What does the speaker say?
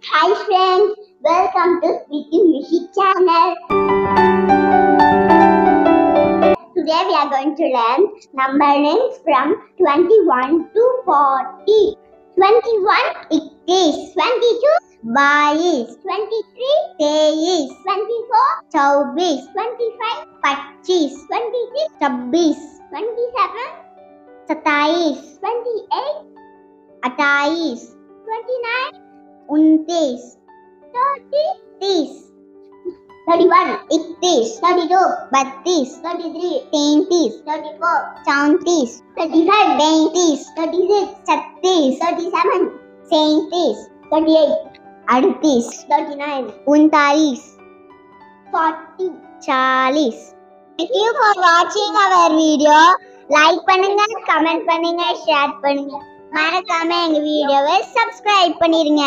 Hi friends, welcome to Speaking Music channel. Today we are going to learn number names from 21 to 40. 21 it is, 22 बाईस, 23 तेईस, 24 चौबीस, 25 पच्चीस, 26 छब्बीस, 27 सत्ताईस, 28 अट्ठाईस, 29 29 30 30 31 31 32 32 33 33 34 34 35 35 36 36 37 37 38 38 39 39 40 40. Thank you for watching our video. Like பண்ணுங்க, comment பண்ணுங்க, share பண்ணுங்க. மறக்காம எங்க வீடியோவை subscribe பண்ணிருங்க.